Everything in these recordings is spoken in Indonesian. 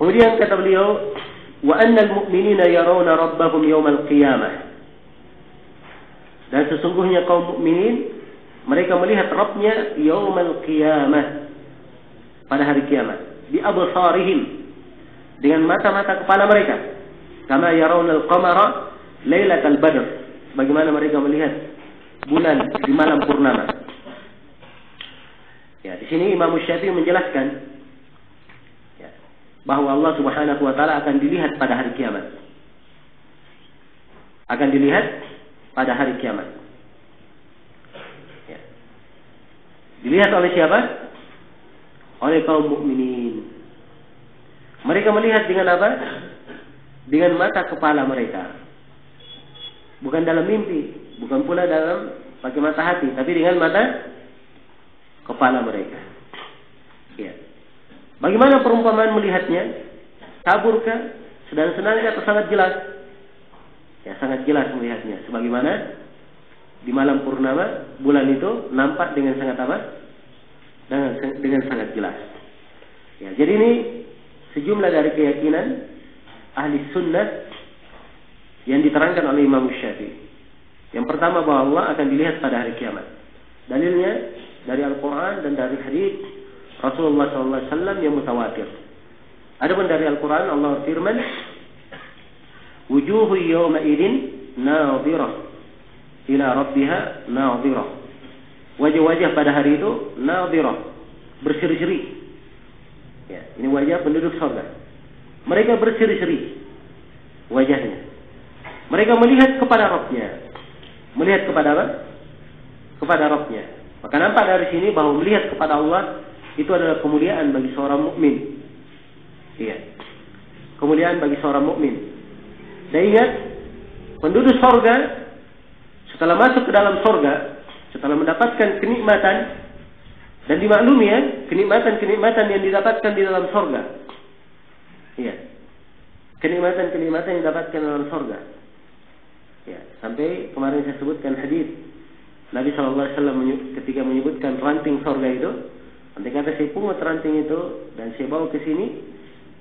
Kemudian kata beliau, wa annal mu'minina yarawna rabbahum yawmal qiyamah. Dan sesungguhnya kaum mukminin mereka melihat Rabbnya yaumal qiyamah, pada hari kiamat, bi absarihim, dengan mata-mata kepala mereka, kama yarawnal qamara lailatal badr, bagaimana mereka melihat bulan di malam purnama. Ya, di sini Imam Syafi'i menjelaskan ya, bahwa Allah Subhanahu wa taala akan dilihat pada hari kiamat. Akan dilihat pada hari kiamat. Ya. Dilihat oleh siapa? Oleh kaum mukminin. Mereka melihat dengan apa? Dengan mata kepala mereka. Bukan dalam mimpi, bukan pula dalam pakai mata hati, tapi dengan mata kepala mereka. Ya. Bagaimana perumpamaan melihatnya? Kaburkah? Sedang-sedangnya atau sangat jelas? Ya, sangat jelas melihatnya. Sebagaimana di malam purnama bulan itu nampak dengan sangat apa? Dengan sangat jelas. Ya, jadi ini sejumlah dari keyakinan ahli sunnah yang diterangkan oleh Imam Syafi'i. Yang pertama, bahwa Allah akan dilihat pada hari kiamat. Dalilnya dari Al-Quran dan dari hadits Rasulullah SAW yang mutawatir. Adapun dari Al-Quran, Allah firman, wujuhu yawma idin nadhirah ila rabbiha nadhirah. Wajah-wajah pada hari itu nadhirah, berseri-seri. Ya, ini wajah penduduk surga. Mereka berseri-seri wajahnya. Mereka melihat kepada Rabbnya. Melihat kepada apa? Kepada Rabbnya. Maka nampak dari sini bahwa melihat kepada Allah itu adalah kemuliaan bagi seorang mukmin. Iya. Kemuliaan bagi seorang mukmin. Dan ingat, penduduk surga setelah masuk ke dalam surga, setelah mendapatkan kenikmatan, dan dimaklumi ya, kenikmatan-kenikmatan yang didapatkan di dalam surga. Iya. Kenikmatan-kenikmatan yang didapatkan di dalam surga. Ya, sampai kemarin saya sebutkan hadis Nabi SAW ketika menyebutkan ranting surga itu, nanti kata saya pungut ranting itu dan saya bawa ke sini,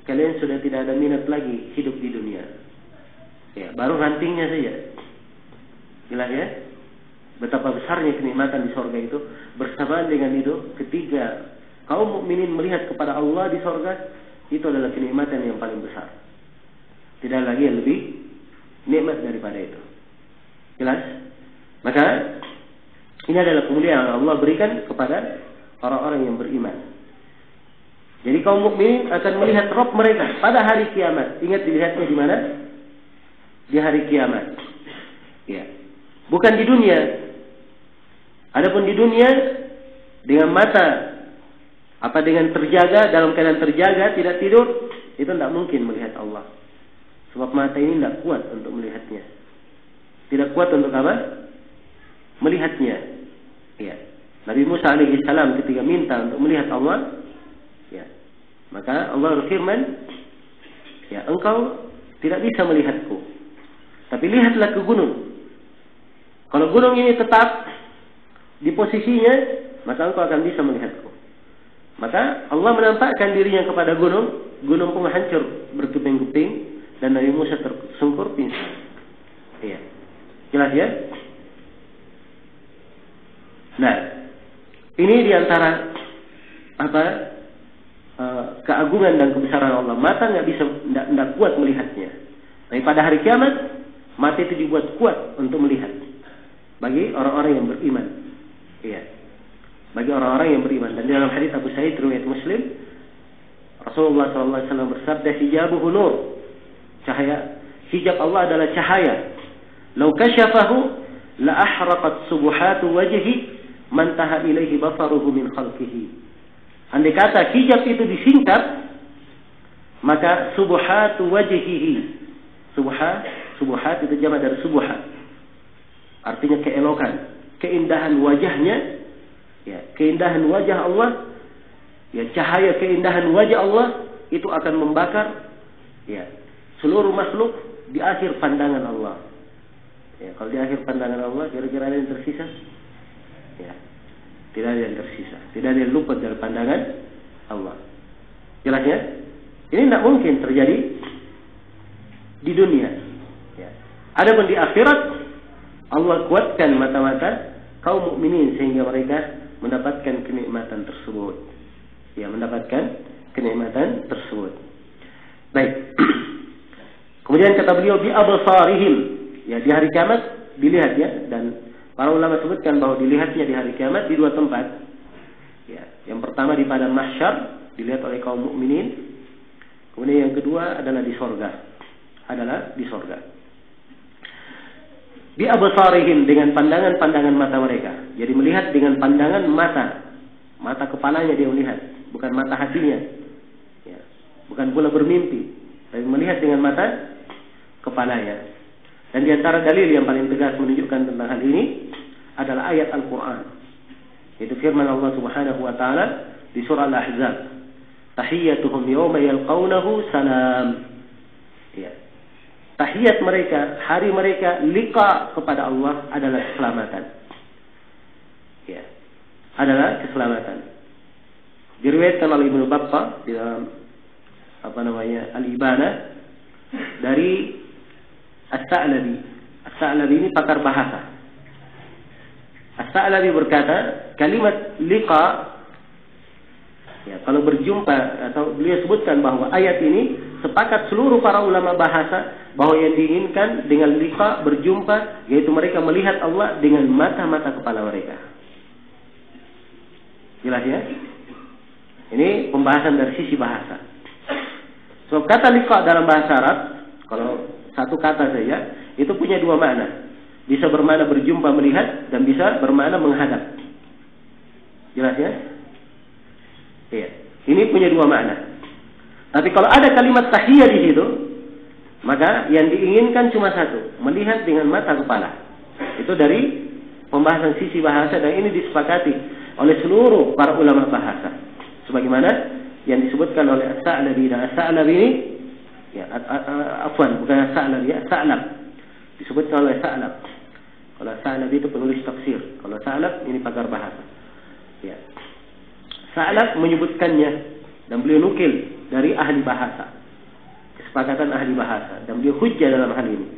kalian sudah tidak ada minat lagi hidup di dunia. Ya, baru rantingnya saja. Jelas ya? Betapa besarnya kenikmatan di surga itu. Bersamaan dengan itu, ketika kaum mukminin melihat kepada Allah di surga, itu adalah kenikmatan yang paling besar. Tidak lagi yang lebih nikmat daripada itu. Jelas? Maka ini adalah kemuliaan yang Allah berikan kepada orang-orang yang beriman. Jadi kaum mukminin akan melihat Rabb mereka pada hari kiamat. Ingat, dilihatnya di mana? Di hari kiamat. Ya. Bukan di dunia. Adapun di dunia dengan mata dengan terjaga, dalam keadaan terjaga, tidak tidur, itu tidak mungkin melihat Allah. Sebab mata ini tidak kuat untuk melihatnya. Tidak kuat untuk apa? Melihatnya. Ya. Nabi Musa alaihissalam ketika minta untuk melihat Allah, ya, maka Allah berfirman, ya, engkau tidak bisa melihatku, tapi lihatlah ke gunung. Kalau gunung ini tetap di posisinya, maka engkau akan bisa melihatku. Maka Allah menampakkan dirinya kepada gunung, gunung pun hancur berkeping-keping, dan Nabi Musa tersungkur pingsan. Iya. Jelas ya? Nah, ini diantara keagungan dan kebesaran Allah. Mata tidak kuat melihatnya. Tapi pada hari kiamat, mata itu dibuat kuat untuk melihat. Bagi orang-orang yang beriman. Iya. Bagi orang-orang yang beriman. Dan dalam hadis Abu Sa'id riwayat Muslim, Rasulullah SAW bersabda, hijabuhu nur. Cahaya. Hijab Allah adalah cahaya. Lau kasyafahu la ahraqat subuhatu wajhi man taha ilaihi basaruhu min khalqihi. Andai kata hijab itu disingkap, maka subuhatu wajhihi. Subuhat itu jamak dari subuhat. Artinya keelokan, keindahan wajahnya, ya, keindahan wajah Allah, ya, cahaya keindahan wajah Allah itu akan membakar, ya, seluruh makhluk di akhir pandangan Allah. Ya, kalau di akhir pandangan Allah, kira-kira ada yang tersisa? Ya, tidak ada yang tersisa, tidak ada yang luput dari pandangan Allah. Jelas ya? Ini tidak mungkin terjadi di dunia. Ya. Adapun di akhirat, Allah kuatkan mata-mata kaum mukminin sehingga mereka mendapatkan kenikmatan tersebut. Ya, mendapatkan kenikmatan tersebut. Baik. Kemudian kata beliau bi absarihim, ya di hari kiamat dilihat ya, dan para ulama sebutkan bahwa dilihatnya di hari kiamat di dua tempat. Ya, yang pertama di padang mahsyar dilihat oleh kaum mukminin. Kemudian yang kedua adalah di sorga. Bi absarihim, dengan pandangan-pandangan mata mereka. Jadi melihat dengan pandangan mata kepalanya dia melihat, bukan mata hatinya. Ya, bukan pula bermimpi, tapi melihat dengan mata kepalanya. Dan di antara dalil yang paling tegas menunjukkan tentang hal ini adalah ayat Al-Quran. Itu firman Allah Subhanahu wa taala di surah Al-Ahzab. Tahiyyatuhum yawma yalqawnahu salam. Ya. Tahiyat mereka, hari mereka liqa kepada Allah adalah keselamatan. Ya. Adalah keselamatan. Diriwayatkan oleh Ibnu Battah di dalam Al-Ibana dari As-Sa'labi. As-Sa'labi ini pakar bahasa. As-Sa'labi berkata, kalimat liqa, ya, kalau berjumpa, atau beliau sebutkan bahwa ayat ini sepakat seluruh para ulama bahasa bahwa yang diinginkan dengan liqa, berjumpa, yaitu mereka melihat Allah dengan mata-mata kepala mereka. Jelas ya? Ini pembahasan dari sisi bahasa. So, kata liqa dalam bahasa Arab, kalau satu kata saja, itu punya dua makna. Bisa bermakna berjumpa melihat, dan bisa bermakna menghadap. Jelas ya? Iya. Ini punya dua makna. Tapi kalau ada kalimat tahiyya di situ, maka yang diinginkan cuma satu, melihat dengan mata kepala. Itu dari pembahasan sisi bahasa, dan ini disepakati oleh seluruh para ulama bahasa. Sebagaimana yang disebutkan oleh As-Sa'labi, dan As-Sa'labi ini, ya, bukan As-Sa'labi, ya, As-Sa'lab. Disebutkan oleh Sa'lab. Kalau Sa'labi itu penulis tafsir. Kalau Sa'lab ini pakar bahasa. Ya. Sa'lab menyebutkannya, dan beliau nukil dari ahli bahasa. Kesepakatan ahli bahasa, dan beliau hujjah dalam hal ini.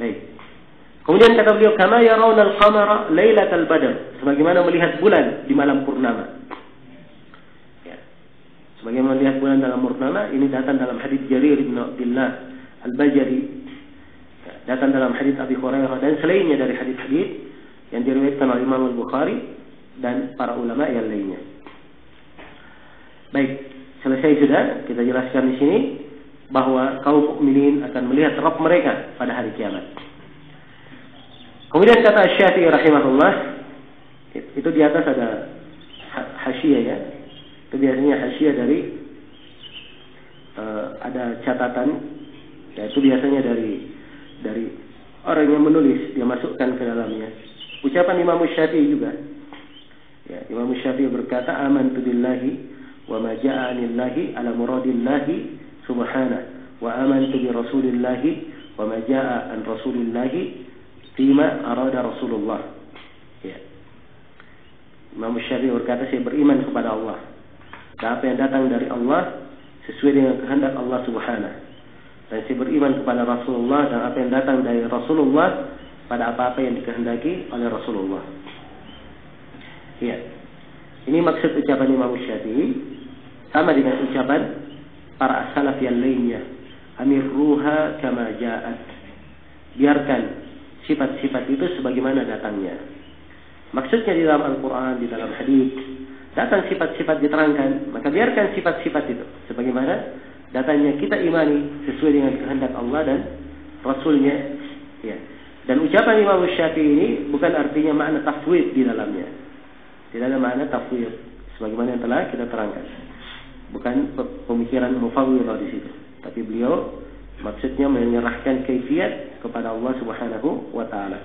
Baik. Kemudian kata beliau, kama yarawna al-qamara lailatal badr, sebagaimana melihat bulan di malam purnama. Ya. Sebagaimana melihat bulan dalam purnama, ini datang dalam hadis Jarir bin Abdullah Al-Bajali, ya, datang dalam hadis Abi Hurairah, dan selainnya dari hadis-hadis yang diriwayatkan oleh Imam Al-Bukhari dan para ulama yang lainnya. Baik, selesai sudah kita jelaskan di sini bahwa kaum mukminin akan melihat Rabb mereka pada hari kiamat. Kemudian kata Syafi'i rahimahullah, itu di atas ada hasyiah ya. Itu biasanya hasyiah dari ada catatan, ya, itu biasanya dari orang yang menulis, dia masukkan ke dalamnya. Ucapan Imam Syafi'i juga. Ya, Imam Syafi'i berkata, amantu billahi wa ma ja'a anillahi ala muradillahi subhanahu wa amantu bi rasulillahi wa ma ja'a an rasulillahi fima arada Rasulullah. Ya. Imam Syafi'i berkata, saya beriman kepada Allah dan apa yang datang dari Allah sesuai dengan kehendak Allah Subhanahu, dan saya beriman kepada Rasulullah dan apa yang datang dari Rasulullah pada apa-apa yang dikehendaki oleh Rasulullah. Ya. Ini maksud ucapan Imam Syafi'i, sama dengan ucapan para as-salaf yang lainnya. Amirruha kama ja'at. Biarkan sifat-sifat itu sebagaimana datangnya. Maksudnya di dalam Al-Quran, di dalam hadis, datang sifat-sifat diterangkan, maka biarkan sifat-sifat itu sebagaimana datangnya, kita imani sesuai dengan kehendak Allah dan Rasulnya. Ya. Dan ucapan Imam Syafi'i ini bukan artinya makna tafwid di dalamnya. Tidak ada makna tafwid sebagaimana yang telah kita terangkan. Bukan pemikiran mufawwidhah di situ. Tapi beliau maksudnya menyerahkan kaifiyat kepada Allah Subhanahu wa taala.